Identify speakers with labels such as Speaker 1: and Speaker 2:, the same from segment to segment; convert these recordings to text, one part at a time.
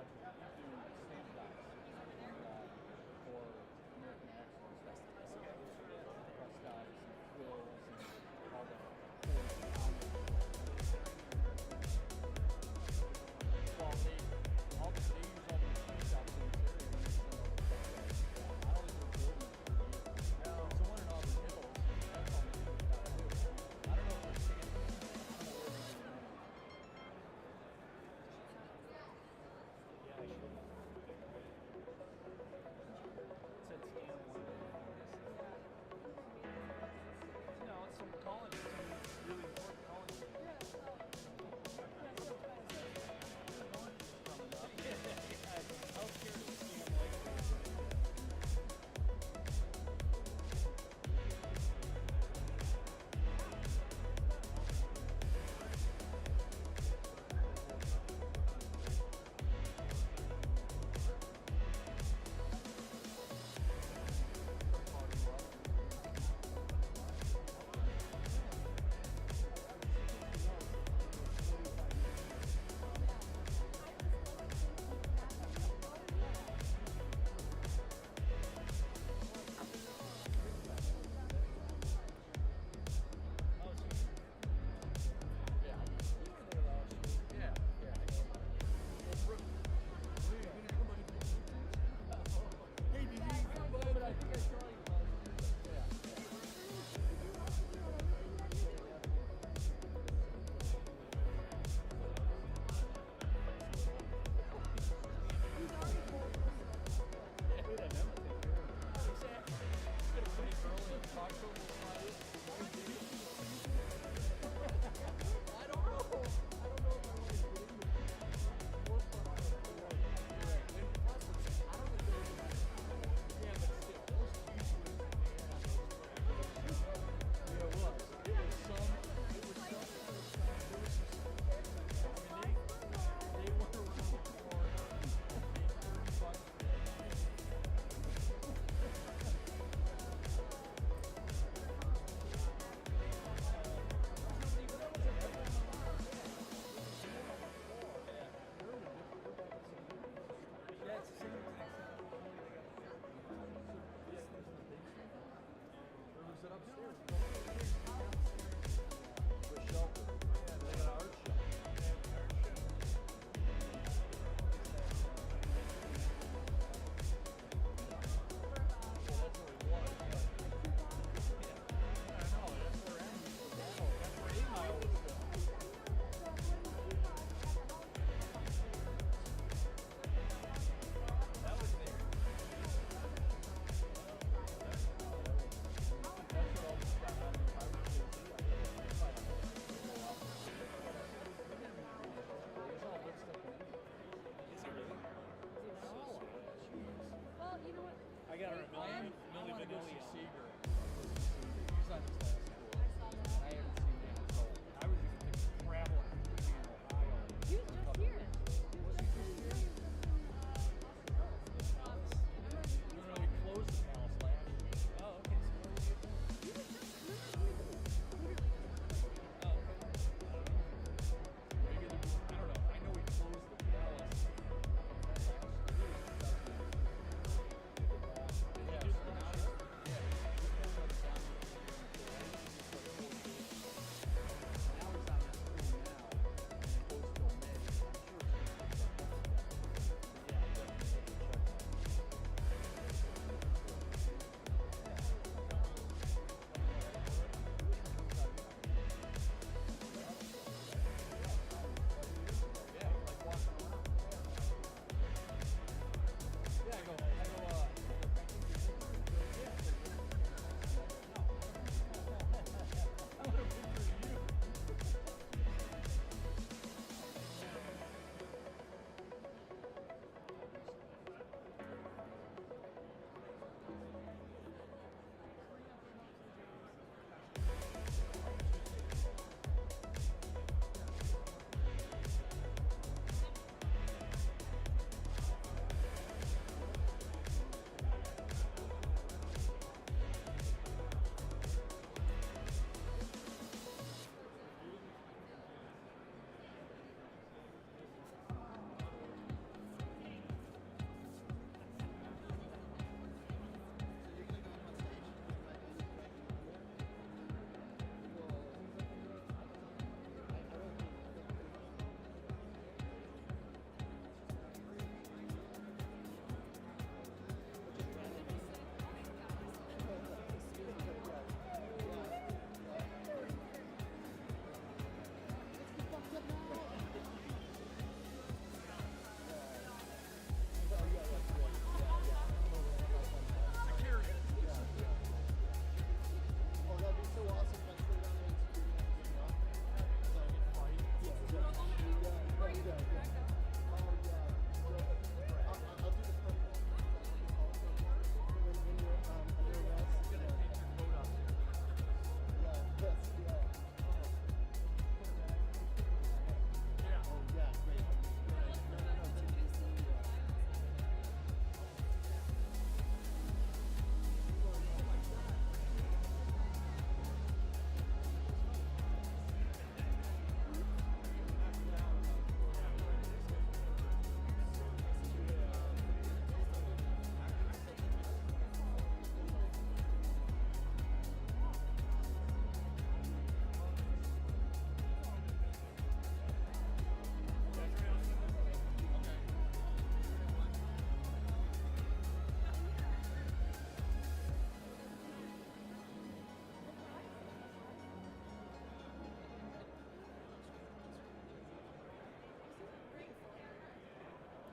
Speaker 1: graduate, we do standardized for American Excellence. That's the best guys and quills and all the well, all the they use all the machine shops in this area. So I don't even build them. No, someone in all the hills. That's all they do. I don't know if they're standing. I don't know where they're doing. Yeah.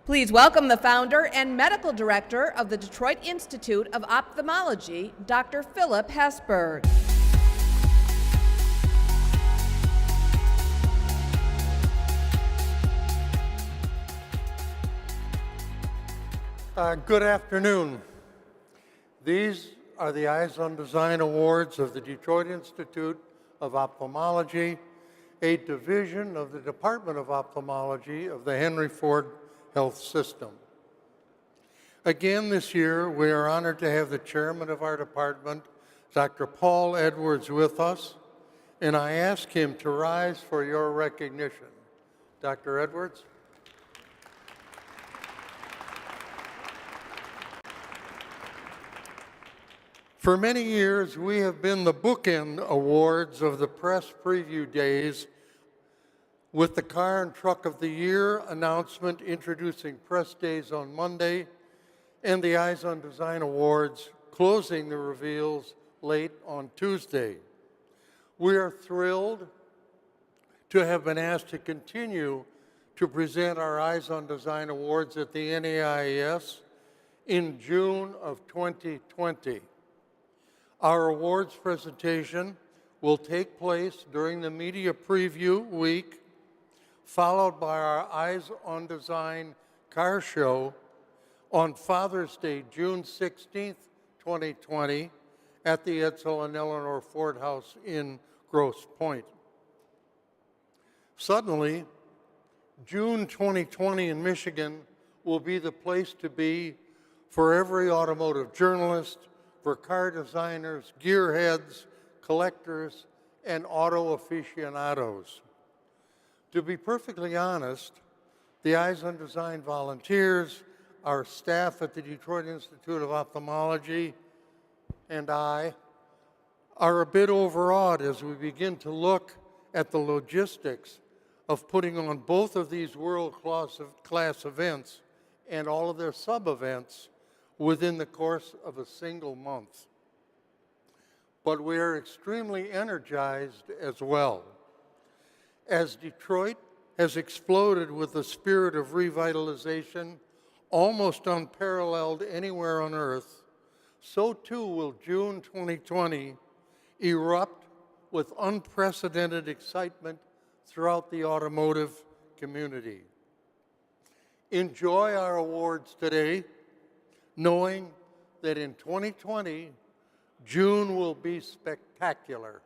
Speaker 2: Please welcome the founder and medical director of the Detroit Institute of Ophthalmology, Dr. Philip Hesburgh.
Speaker 3: Good afternoon. These are the Eyes on Design Awards of the Detroit Institute of Ophthalmology, a division of the Department of Ophthalmology of the Henry Ford Health System. Again this year, we are honored to have the chairman of our department, Dr. Paul Edwards, with us, and I ask him to rise for your recognition. Dr. Edwards. For many years, we have been the bookend awards of the press preview days with the Car and Truck of the Year announcement introducing press days on Monday and the Eyes on Design Awards closing the reveals late on Tuesday. We are thrilled to have been asked to continue to present our Eyes on Design Awards at the NAIAS in June of 2020. Our awards presentation will take place during the media preview week, followed by our Eyes on Design car show on Father's Day, June 16th, 2020, at the Edsel and Eleanor Ford House in Grosse Pointe. Suddenly, June 2020 in Michigan will be the place to be for every automotive journalist, for car designers, gearheads, collectors, and auto aficionados. To be perfectly honest, the Eyes on Design volunteers, our staff at the Detroit Institute of Ophthalmology, and I are a bit overawed as we begin to look at the logistics of putting on both of these world-class events and all of their sub-events within the course of a single month. But we are extremely energized as well. As Detroit has exploded with a spirit of revitalization almost unparalleled anywhere on earth, so too will June 2020 erupt with unprecedented excitement throughout the automotive community. Enjoy our awards today, knowing that in 2020, June will be spectacular.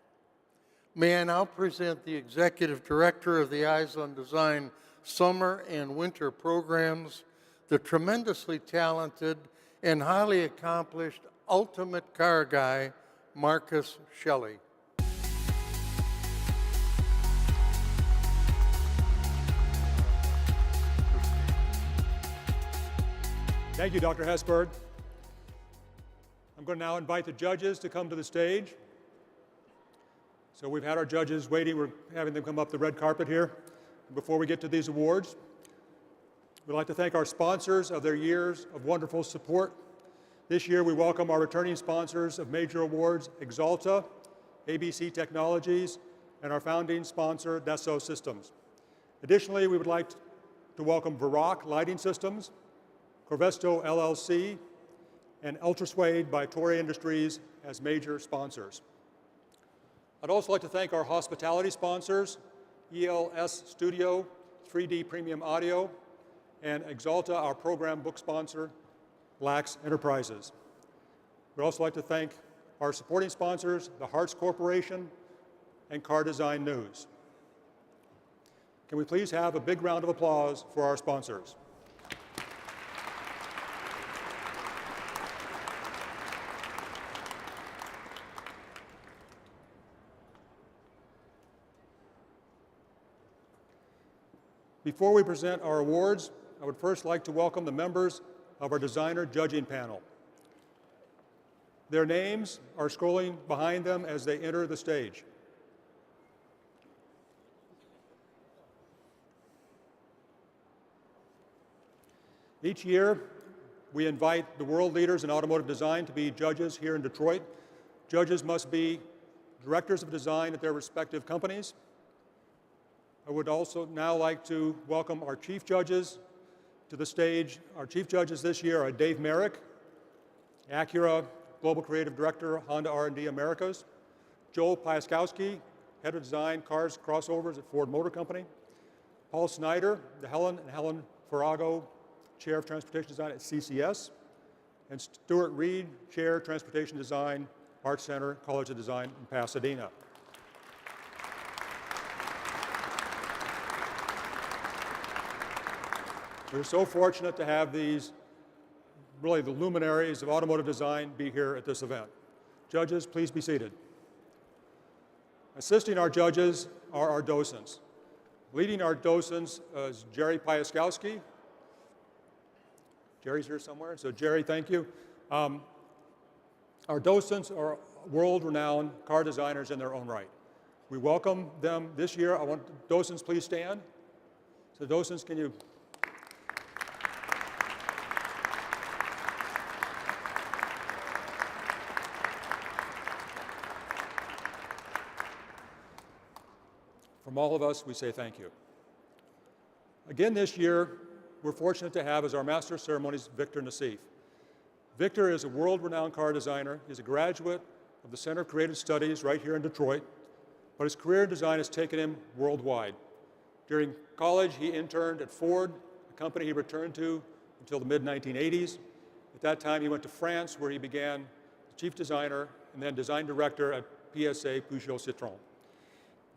Speaker 3: May I now present the Executive Director of the Eyes on Design Summer and Winter Programs, the tremendously talented and highly accomplished ultimate car guy, Marcus Shelley.
Speaker 4: Thank you, Dr. Hesburgh. I'm going to now invite the judges to come to the stage. So we've had our judges waiting. We're having them come up the red carpet here. Before we get to these awards, we'd like to thank our sponsors of their years of wonderful support. This year, we welcome our returning sponsors of major awards, Axalta, ABC Technologies, and our founding sponsor, Dassault Systems. Additionally, we would like to welcome Varroc Lighting Systems, Corvesto LLC, and Ultrasuede by Toray Industries as major sponsors. I'd also like to thank our hospitality sponsors, ELS Studio, 3D Premium Audio, and Axalta, our program book sponsor, Lax Enterprises. We'd also like to thank our supporting sponsors, the Hartz Corporation and Car Design News. Can we please have a big round of applause for our sponsors? Before we present our awards, I would first like to welcome the members of our designer judging panel. Their names are scrolling behind them as they enter the stage. Each year, we invite the world leaders in automotive design to be judges here in Detroit. Judges must be directors of design at their respective companies. I would also now like to welcome our chief judges, to the stage, our chief judges this year are Dave Merrick, Acura Global Creative Director, Honda R&D Americas, Joel Piaskowski, Head of Design, Cars Crossovers at Ford Motor Company, Paul Snyder, the Helen Farrago Chair of Transportation Design at CCS, and Stuart Reed, Chair, Transportation Design, Art Center, College of Design in Pasadena. We're so fortunate to have these, really the luminaries of automotive design be here at this event. Judges, please be seated. Assisting our judges are our docents. Leading our docents is Jerry Piaskowski. Jerry's here somewhere, so Jerry, thank you. Our docents are world-renowned car designers in their own right. We welcome them this year. I want docents please stand. So docents, can you? From all of us, we say thank you. Again this year, we're fortunate to have as our Master of Ceremonies, Victor Nassif. Victor is a world-renowned car designer. He's a graduate of the Center of Creative Studies right here in Detroit, but his career in design has taken him worldwide. During college, he interned at Ford, a company he returned to until the mid-1980s. At that time, he went to France, where he began as chief designer and then design director at PSA Peugeot Citroën.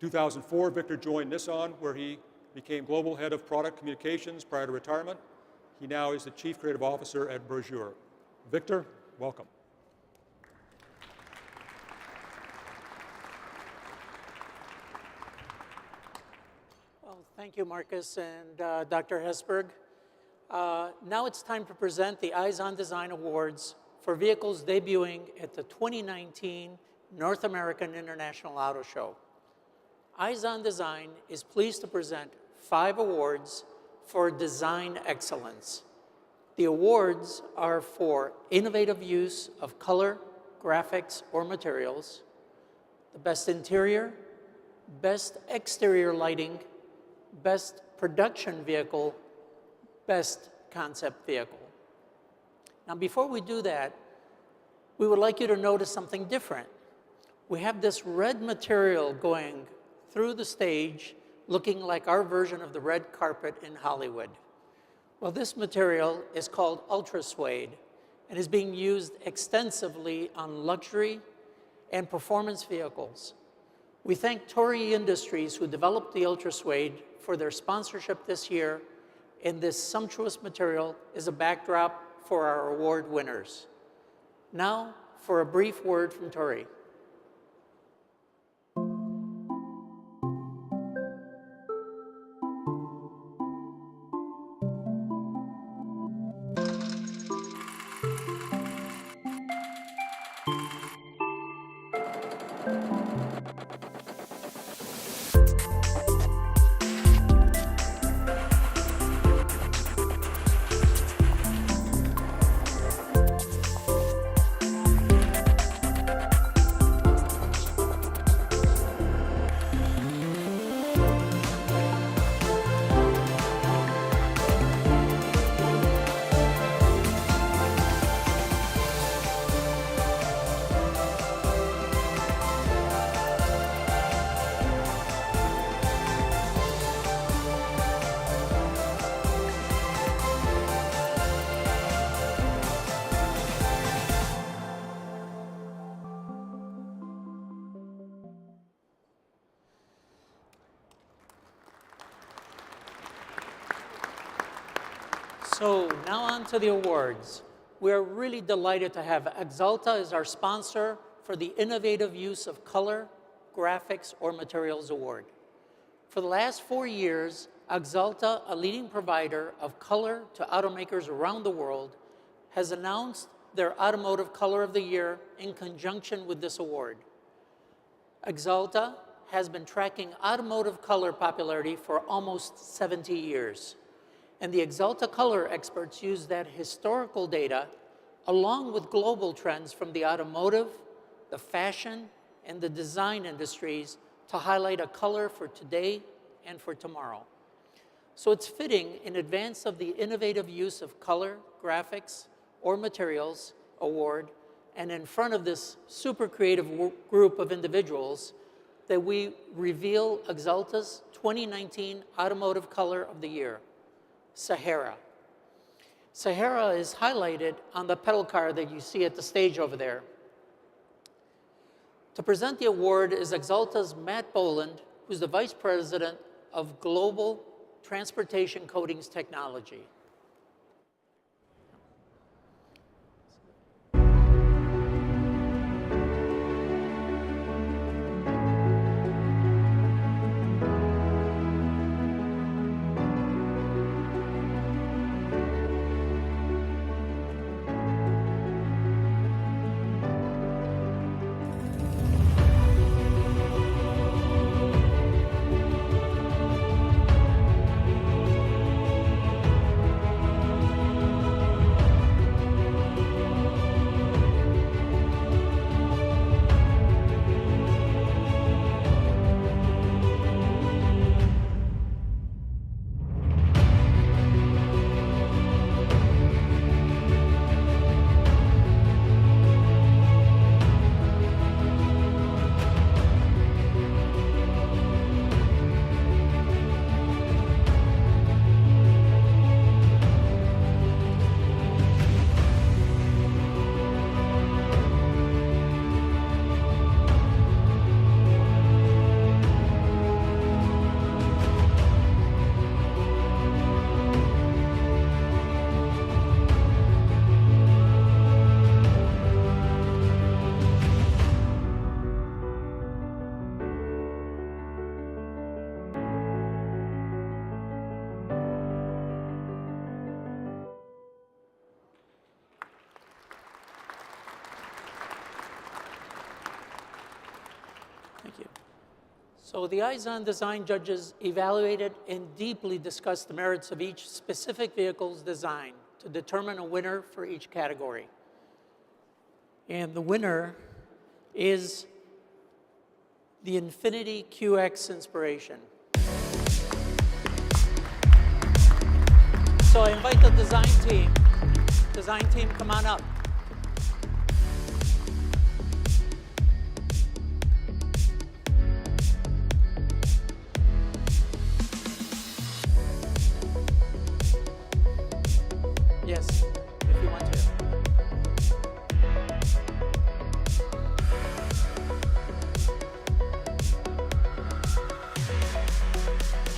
Speaker 4: In 2004, Victor joined Nissan, where he became global head of product communications prior to retirement. He now is the chief creative officer at Bergeur. Victor, welcome.
Speaker 5: Well, thank you, Marcus and Dr. Hesberg. Now it's time to present the Eyes on Design Awards for vehicles debuting at the 2019 North American International Auto Show. Eyes on Design is pleased to present 5 awards for design excellence. The awards are for innovative use of color, graphics, or materials, the best interior, best exterior lighting, best production vehicle, best concept vehicle. Now, before we do that, we would like you to notice something different. We have this red material going through the stage, looking like our version of the red carpet in Hollywood. Well, this material is called Ultra Suede and is being used extensively on luxury and performance vehicles. We thank Torii Industries, who developed the Ultra Suede, for their sponsorship this year, and this sumptuous material is a backdrop for our award winners. Now, for a brief word from Torii. So now on to the awards. We are really delighted to have Axalta as our sponsor for the Innovative Use of Color, Graphics, or Materials Award. For the last 4 years, Axalta, a leading provider of color to automakers around the world, has announced their Automotive Color of the Year in conjunction with this award. Axalta has been tracking automotive color popularity for almost 70 years. And the Axalta color experts use that historical data along with global trends from the automotive, the fashion, and the design industries to highlight a color for today and for tomorrow. So it's fitting in advance of the Innovative Use of Color, Graphics, or Materials Award, and in front of this super creative group of individuals, that we reveal Axalta's 2019 Automotive Color of the Year, Sahara. Sahara is highlighted on the pedal car that you see at the stage over there. To present the award is Axalta's Matt Boland, who's the Vice President of Global Transportation Coatings Technology. Thank you. So the Eyes on Design judges evaluated and deeply discussed the merits of each specific vehicle's design to determine a winner for each category. And the winner is the Infiniti QX Inspiration. So I invite the design team. Design team, come on up. Yes, if you want to.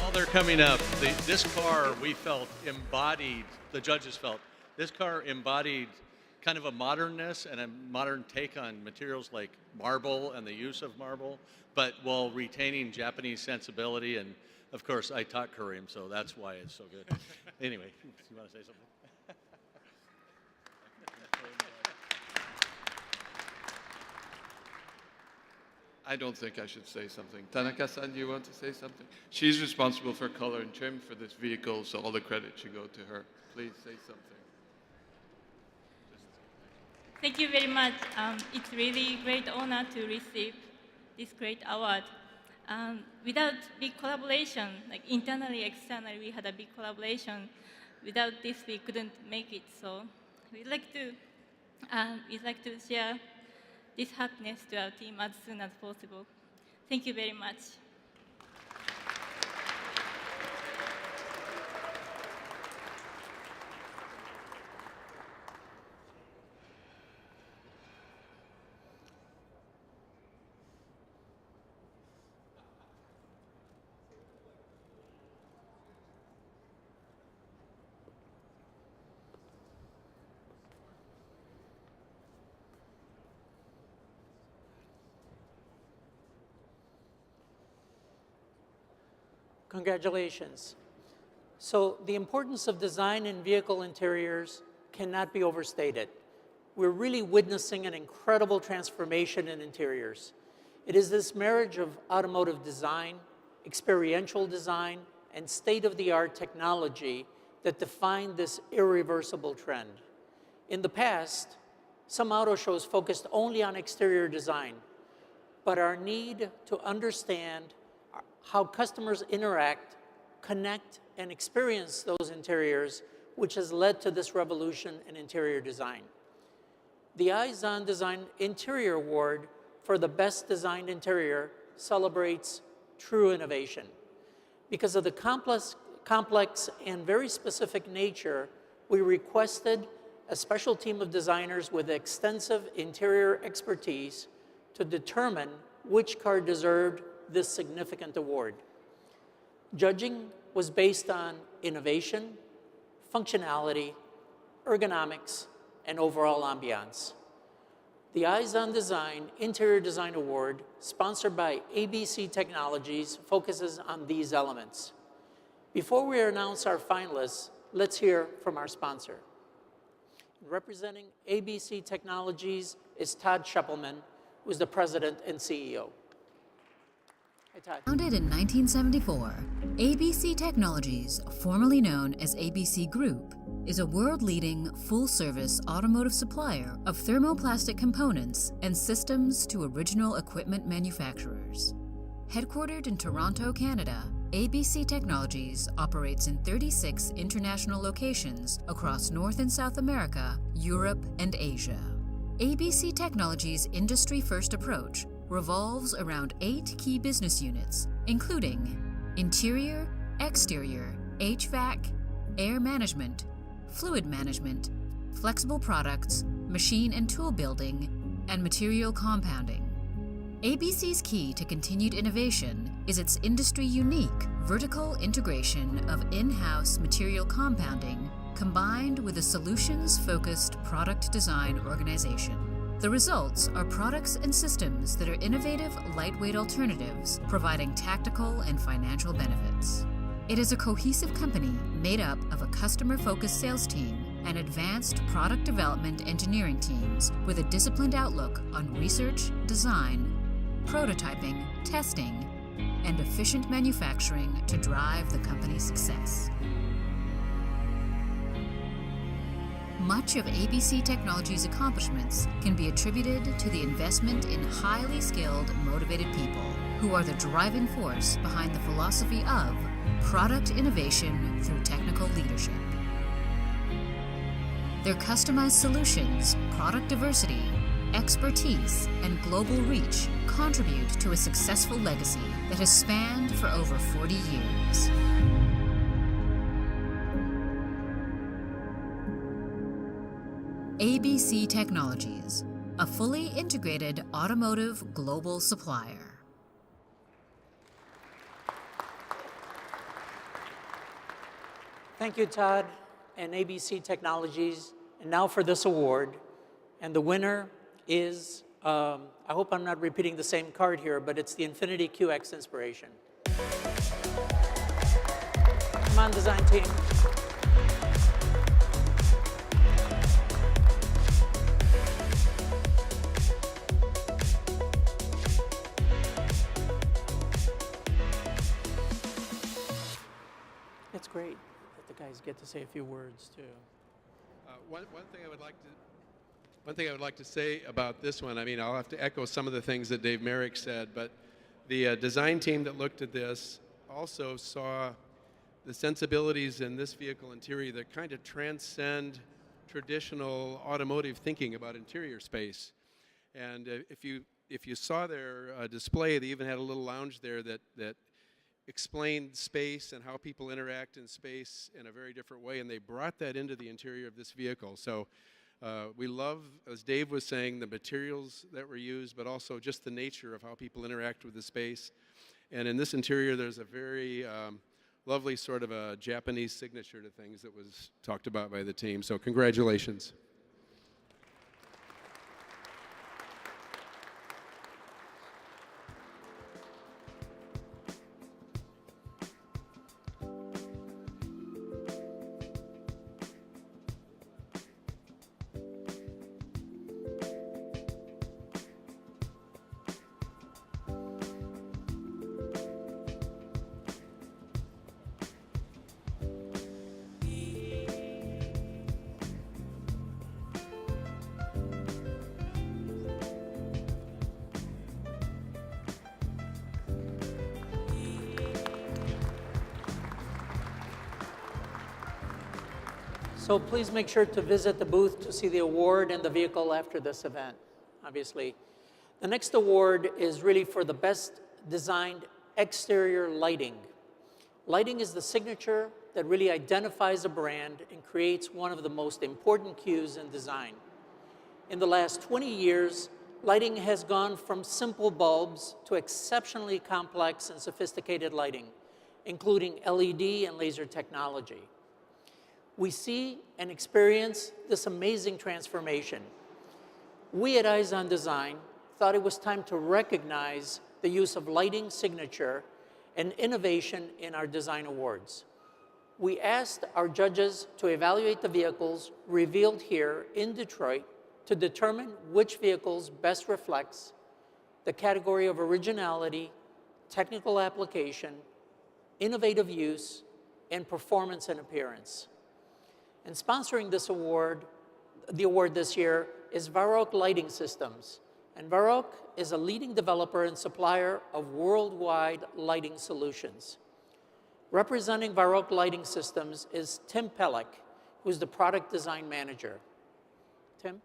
Speaker 6: While they're coming up, this car we felt embodied, the judges felt, this car embodied kind of a modernness and a modern take on materials like marble and the use of marble, but while retaining Japanese sensibility. And of course, I taught Korean, so that's why it's so good. Anyway, you want to say something?
Speaker 7: I don't think I should say something. Tanaka-san, do you want to say something? She's responsible for color and trim for this vehicle, so all the credit should go to her. Please say something.
Speaker 8: Thank you very much. It's really great honor to receive this great award. Without big collaboration, like internally, externally, we had a big collaboration. Without this, we couldn't make it. So we'd like to share this happiness to our team as soon as possible. Thank you very much.
Speaker 5: Congratulations. So the importance of design in vehicle interiors cannot be overstated. We're really witnessing an incredible transformation in interiors. It is this marriage of automotive design, experiential design, and state-of-the-art technology that defined this irreversible trend. In the past, some auto shows focused only on exterior design, but our need to understand how customers interact connect, and experience those interiors, which has led to this revolution in interior design. The Eyes on Design Interior Award for the Best Designed Interior celebrates true innovation. Because of the complex and very specific nature, we requested a special team of designers with extensive interior expertise to determine which car deserved this significant award. Judging was based on innovation, functionality, ergonomics, and overall ambiance. The Eyes on Design Interior Design Award, sponsored by ABC Technologies, focuses on these elements. Before we announce our finalists, let's hear from our sponsor. Representing ABC Technologies is Todd Scheppelman, who is the president and CEO. Hi, Todd.
Speaker 9: Founded in 1974, ABC Technologies, formerly known as ABC Group, is a world-leading, full-service automotive supplier of thermoplastic components and systems to original equipment manufacturers. Headquartered in Toronto, Canada, ABC Technologies operates in 36 international locations across North and South America, Europe, and Asia. ABC Technologies' industry-first approach revolves around 8 key business units, including interior, exterior, HVAC, air management, fluid management, flexible products, machine and tool building, and material compounding. ABC's key to continued innovation is its industry-unique vertical integration of in-house material compounding combined with a solutions-focused product design organization. The results are products and systems that are innovative, lightweight alternatives, providing tactical and financial benefits. It is a cohesive company made up of a customer-focused sales team and advanced product development engineering teams with a disciplined outlook on research, design, prototyping, testing, and efficient manufacturing to drive the company's success. Much of ABC Technologies' accomplishments can be attributed to the investment in highly skilled, motivated people who are the driving force behind the philosophy of product innovation through technical leadership. Their customized solutions, product diversity, expertise, and global reach contribute to a successful legacy that has spanned for over 40 years. ABC Technologies, a fully integrated automotive global supplier.
Speaker 5: Thank you, Todd and ABC Technologies. And now for this award. And the winner is, I hope I'm not repeating the same card here, but it's the Infiniti QX Inspiration. Come on, design team. It's great that the guys get to say a few words too.
Speaker 10: One thing I would like to say about this one, I mean, I'll have to echo some of the things that Dave Merrick said, but the design team that looked at this also saw the sensibilities in this vehicle interior that kind of transcend traditional automotive thinking about interior space. And if you saw their display, they even had a little lounge there that explained space and how people interact in space in a very different way, and they brought that into the interior of this vehicle. So we love, as Dave was saying, the materials that were used, but also just the nature of how people interact with the space. And in this interior, there's a very lovely sort of a Japanese signature to things that was talked about by the team. So congratulations.
Speaker 5: So please make sure to visit the booth to see the award and the vehicle after this event, obviously. The next award is really for the best designed exterior lighting. Lighting is the signature that really identifies a brand and creates one of the most important cues in design. In the last 20 years, lighting has gone from simple bulbs to exceptionally complex and sophisticated lighting, including LED and laser technology. We see and experience this amazing transformation. We at Eyes on Design thought it was time to recognize the use of lighting signature and innovation in our design awards. We asked our judges to evaluate the vehicles revealed here in Detroit to determine which vehicles best reflects the category of originality, technical application, innovative use, and performance and appearance. And sponsoring this award, the award this year, is Varroc Lighting Systems. And Varroc is a leading developer and supplier of worldwide lighting solutions. Representing Varroc Lighting Systems is Tim Pellick, who's the product design manager. Tim?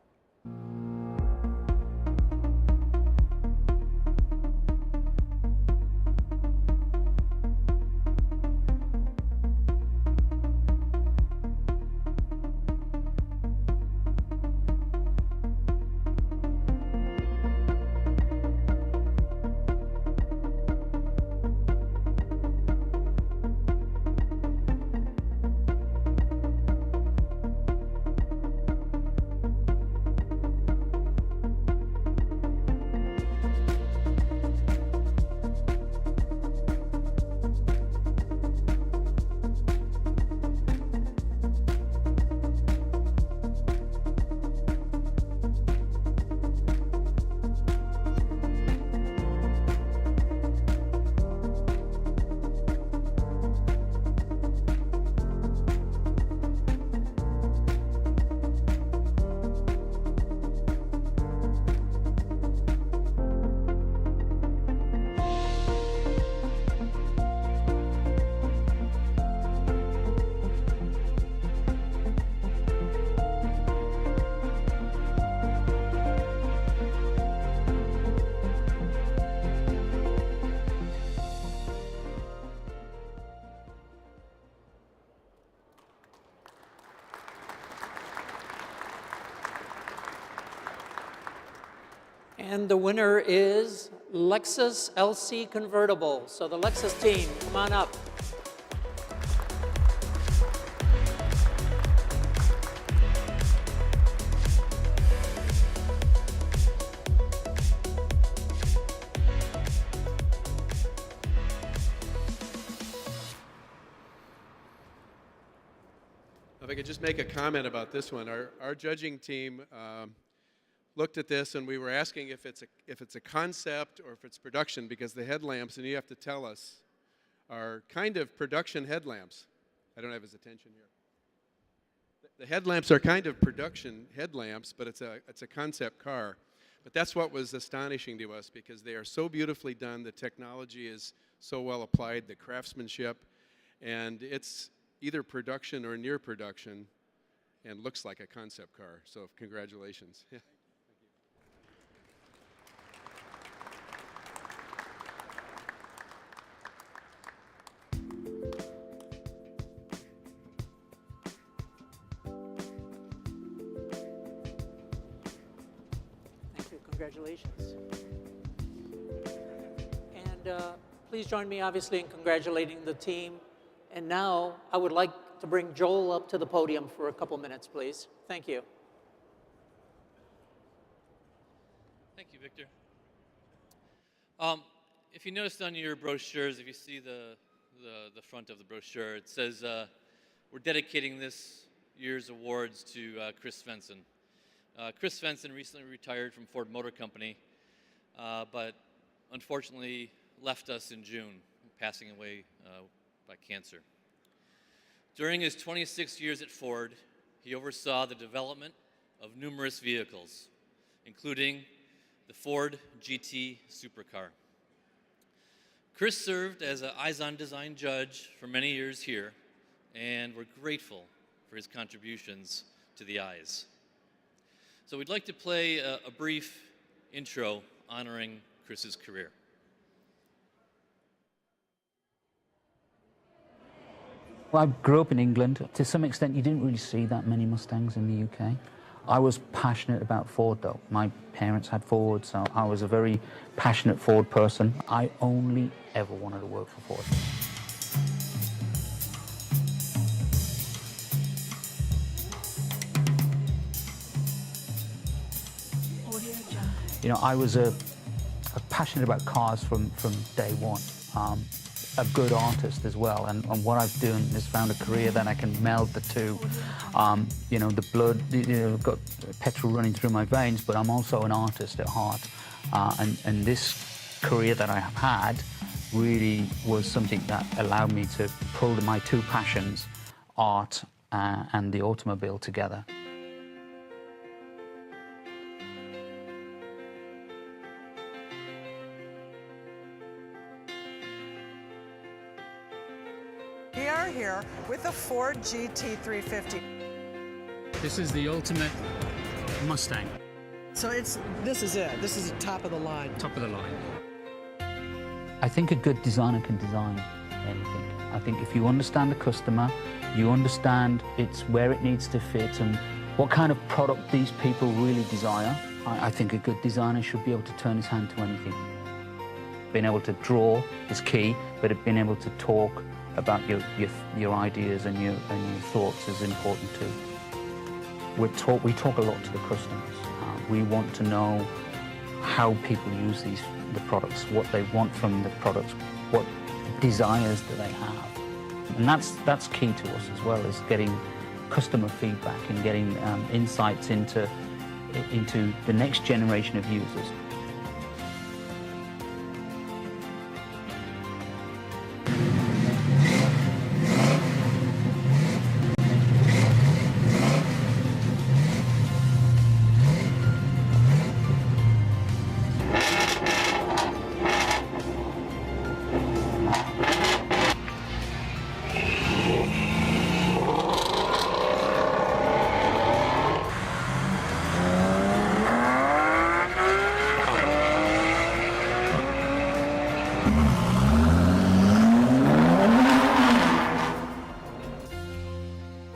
Speaker 5: And the winner is Lexus LC Convertible. So the Lexus team, come on up.
Speaker 10: If I could just make a comment about this one. Our judging team looked at this, and we were asking if it's a concept or if it's production, because the headlamps, and you have to tell us, are kind of production headlamps. I don't have his attention here. The headlamps are kind of production headlamps, but it's a concept car. But that's what was astonishing to us, because they are so beautifully done, the technology is so well applied, the craftsmanship, and it's either production or near production, and looks like a concept car. So congratulations.
Speaker 5: Congratulations. And please join me, obviously, in congratulating the team. And now I would like to bring Joel up to the podium for a couple minutes, please. Thank you.
Speaker 11: Thank you, Victor. If you noticed on your brochures, if you see the front of the brochure, it says we're dedicating this year's awards to Chris Svensson. Chris Svensson recently retired from Ford Motor Company, but unfortunately left us in June, passing away by cancer. During his 26 years at Ford, he oversaw the development of numerous vehicles, including the Ford GT supercar. Chris served as an Eyes on Design judge for many years here, and we're grateful for his contributions to the eyes. So we'd like to play a brief intro honoring Chris's career.
Speaker 12: Well, I grew up in England. To some extent, you didn't really see that many Mustangs in the UK. I was passionate about Ford, though. My parents had Ford, so I was a very passionate Ford person. I only ever wanted to work for Ford. You know, I was passionate about cars from day one. A good artist as well, and what I've done is found a career that I can meld the two. You know, the blood, got petrol running through my veins, but I'm also an artist at heart. And this career that I have had really was something that allowed me to pull my two passions, art and the automobile, together.
Speaker 13: We are here with the Ford GT350.
Speaker 14: This is the ultimate Mustang.
Speaker 13: So this is it. This is the top of the line.
Speaker 14: Top of the line.
Speaker 12: I think a good designer can design anything. I think if you understand the customer, you understand where it needs to fit and what kind of product these people really desire, I think a good designer should be able to turn his hand to anything. Being able to draw is key, but being able to talk about your ideas and your thoughts is important too. We talk a lot to the customers. We want to know how people use the products, what they want from the products, what desires do they have, and that's key to us as well, as getting customer feedback and getting insights into the next generation of users.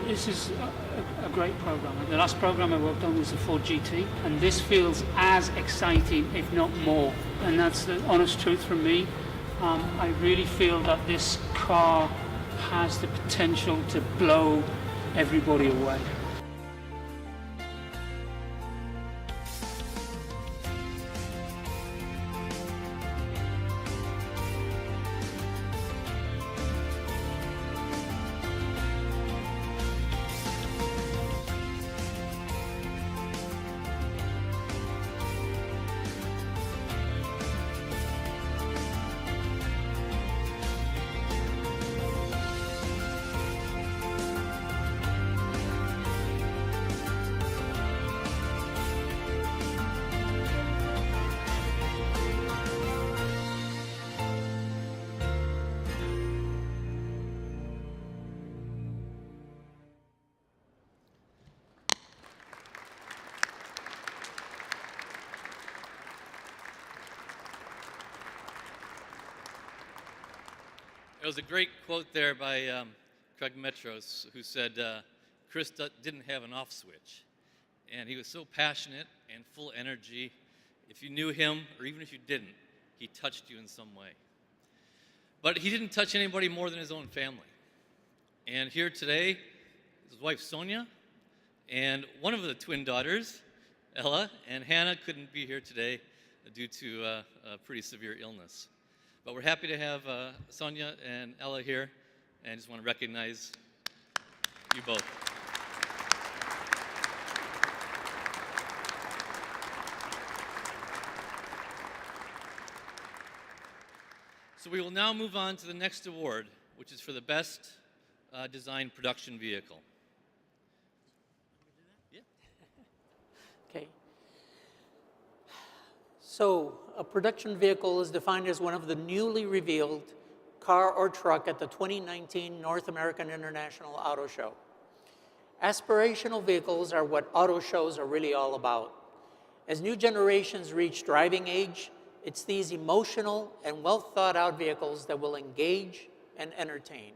Speaker 14: This is a great program. The last program I worked on was the Ford GT, and this feels as exciting, if not more. And that's the honest truth from me. I really feel that this car has the potential to blow everybody away.
Speaker 11: There was a great quote there by Craig Metros, who said, Chris didn't have an off switch. And he was so passionate and full energy. If you knew him, or even if you didn't, he touched you in some way. But he didn't touch anybody more than his own family. And here today, his wife Sonia, and one of the twin daughters, Ella, and Hannah couldn't be here today due to a pretty severe illness. But we're happy to have Sonia and Ella here, and just want to recognize you both. So we will now move on to the next award, which is for the best design production vehicle. Yeah.
Speaker 5: Okay. So a production vehicle is defined as one of the newly revealed car or truck at the 2019 North American International Auto Show. Aspirational vehicles are what auto shows are really all about. As new generations reach driving age, it's these emotional and well thought out vehicles that will engage and entertain.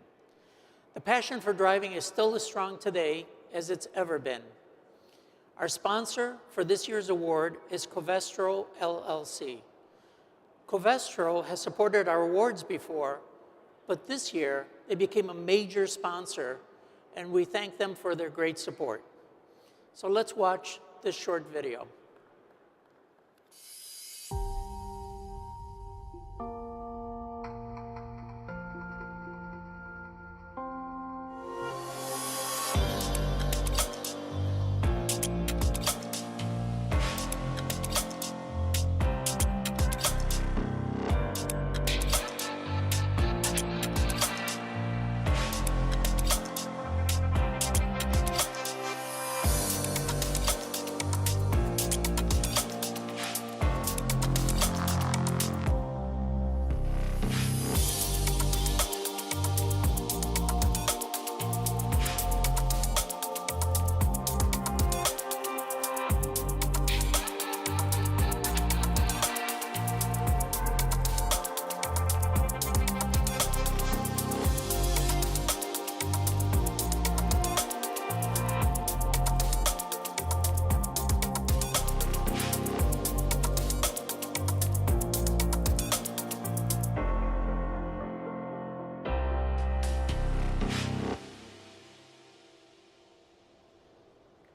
Speaker 5: The passion for driving is still as strong today as it's ever been. Our sponsor for this year's award is Covestro LLC. Covestro has supported our awards before, but this year they became a major sponsor, and we thank them for their great support. So let's watch this short video.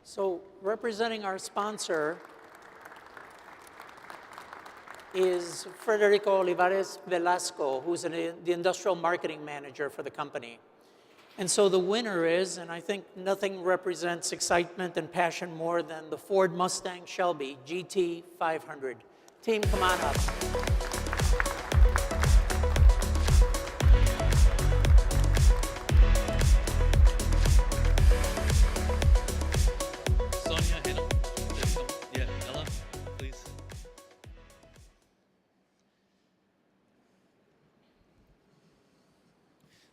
Speaker 5: So representing our sponsor is Federico Olivares Velasco, who's the industrial marketing manager for the company. And so the winner is, and I think nothing represents excitement and passion more than the Ford Mustang Shelby GT 500. Team, come on up.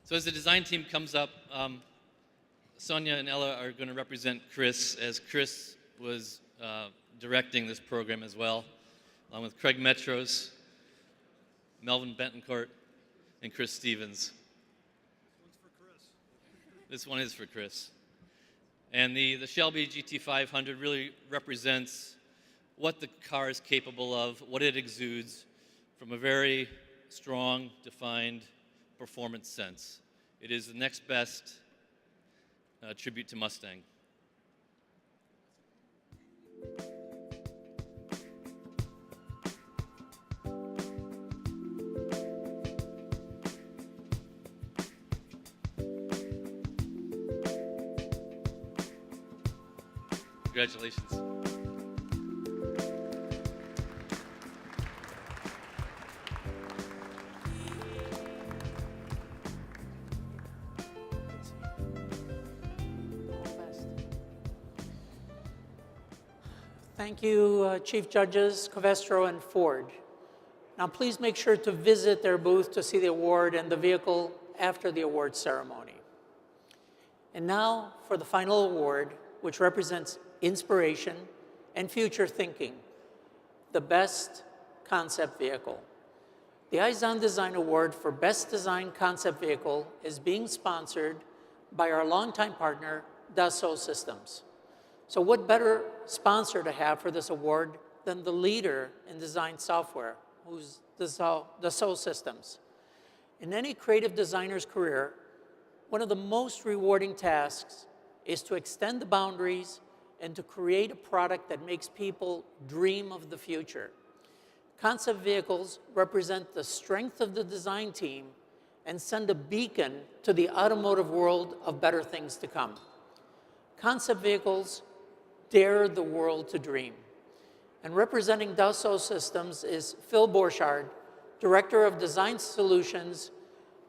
Speaker 11: So as the design team comes up, Sonia and Ella are going to represent Chris, as Chris was directing this program as well, along with Craig Metros, Melvin Bentoncourt, and Chris Stevens. This one is for Chris. And the Shelby GT500 really represents what the car is capable of, what it exudes from a very strong, defined performance sense. It is the next best tribute to Mustang. Congratulations.
Speaker 5: Thank you, Chief Judges, Covestro, and Ford. Now, please make sure to visit their booth to see the award and the vehicle after the award ceremony. And now for the final award, which represents inspiration and future thinking, the Best Concept Vehicle. The Eizon Design Award for Best Design Concept Vehicle is being sponsored by our longtime partner, Dassault Systems. So what better sponsor to have for this award than the leader in design software, who's Dassault Systems. In any creative designer's career, one of the most rewarding tasks is to extend the boundaries and to create a product that makes people dream of the future. Concept vehicles represent the strength of the design team and send a beacon to the automotive world of better things to come. Concept vehicles dare the world to dream. And representing Dassault Systems is Phil Borchardt, Director of Design Solutions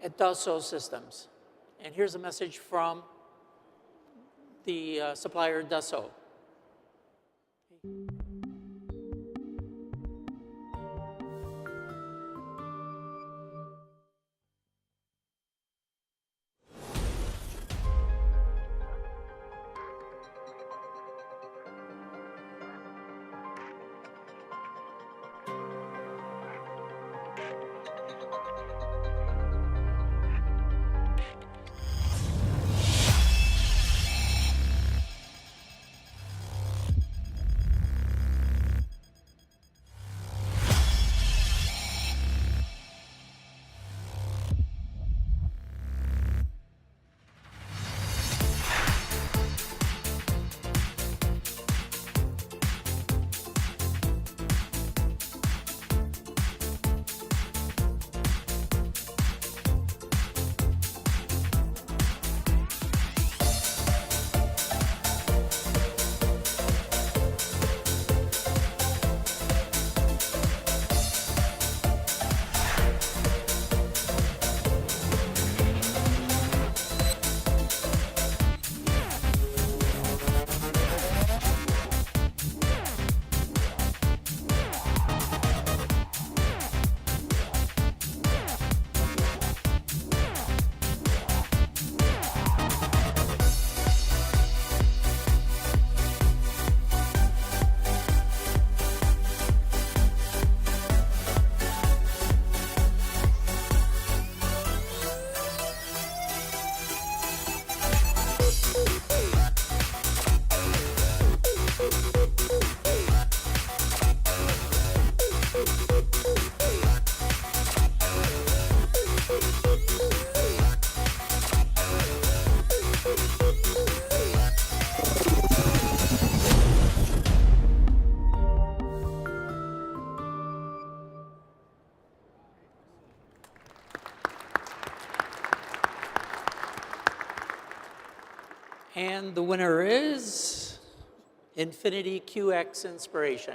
Speaker 5: at Dassault Systems. And here's a message from the supplier Dassault. And the winner is Infinity QX Inspiration.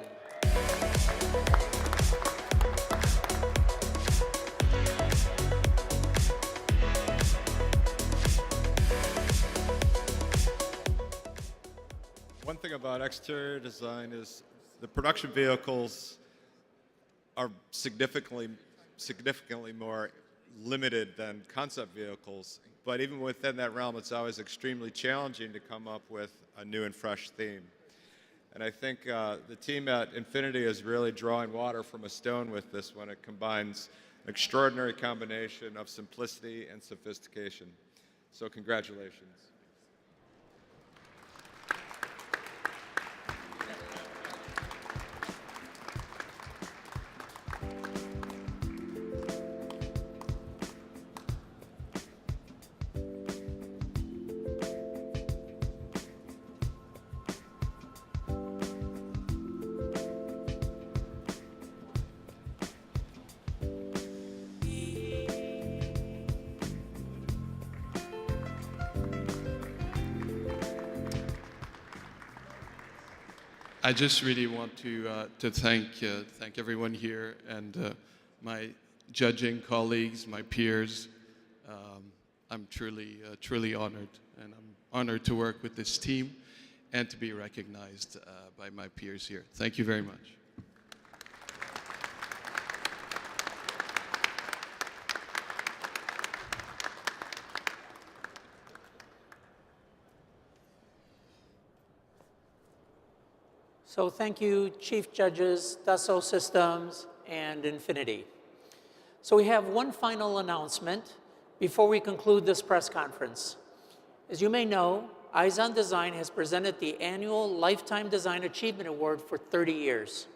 Speaker 15: One thing about exterior design is the production vehicles are significantly more limited than concept vehicles. But even within that realm, it's always extremely challenging to come up with a new and fresh theme. And I think the team at Infinity is really drawing water from a stone with this one. It combines an extraordinary combination of simplicity and sophistication. So congratulations.
Speaker 7: I just really want to thank everyone here and my judging colleagues, my peers. I'm truly honored, and I'm honored to work with this team and to be recognized by my peers here. Thank you very much.
Speaker 5: So thank you, Chief Judges, Dassault Systems, and Infinity. So we have one final announcement before we conclude this press conference. As you may know, Eyes on Design has presented the annual Lifetime Design Achievement Award for 30 years.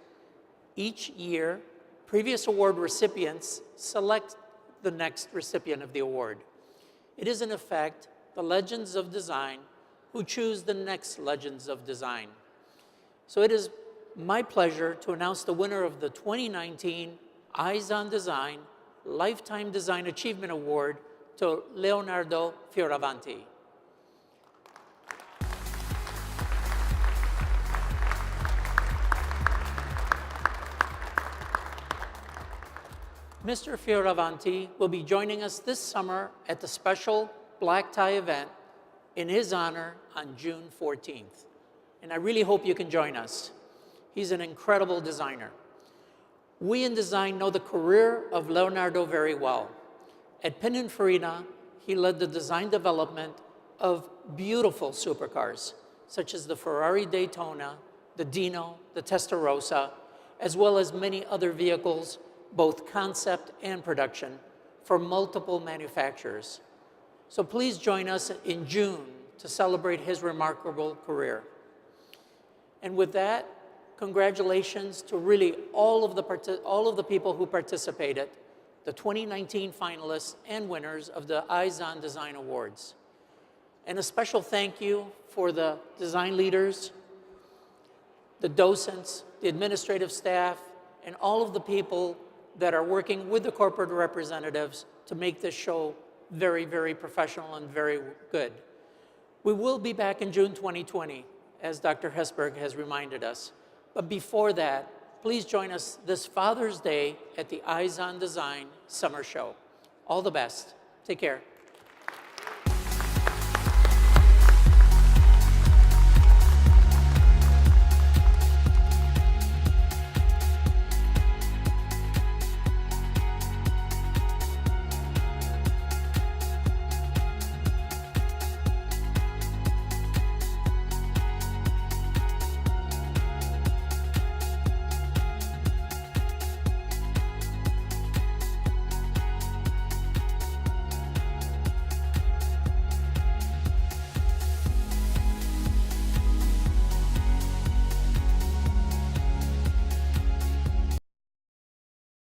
Speaker 5: Each year, previous award recipients select the next recipient of the award. It is, in effect, the legends of design who choose the next legends of design. So it is my pleasure to announce the winner of the 2019 Eyes on Design Lifetime Design Achievement Award to Leonardo Fioravanti. Mr. Fioravanti will be joining us this summer at the special black tie event in his honor on June 14th. And I really hope you can join us. He's an incredible designer. We in design know the career of Leonardo very well. At Pininfarina, he led the design development of beautiful supercars, such as the Ferrari Daytona, the Dino, the Testarossa, as well as many other vehicles, both concept and production, for multiple manufacturers. So please join us in June to celebrate his remarkable career. And with that, congratulations to really all of the people who participated, the 2019 finalists and winners of the Eyes on Design Awards. And a special thank you for the design leaders, the docents, the administrative staff, and all of the people that are working with the corporate representatives to make this show very, very professional and very good. We will be back in June 2020, as Dr. Hesberg has reminded us. But before that, please join us this Father's Day at the Eyes on Design Summer Show. All the best. Take care.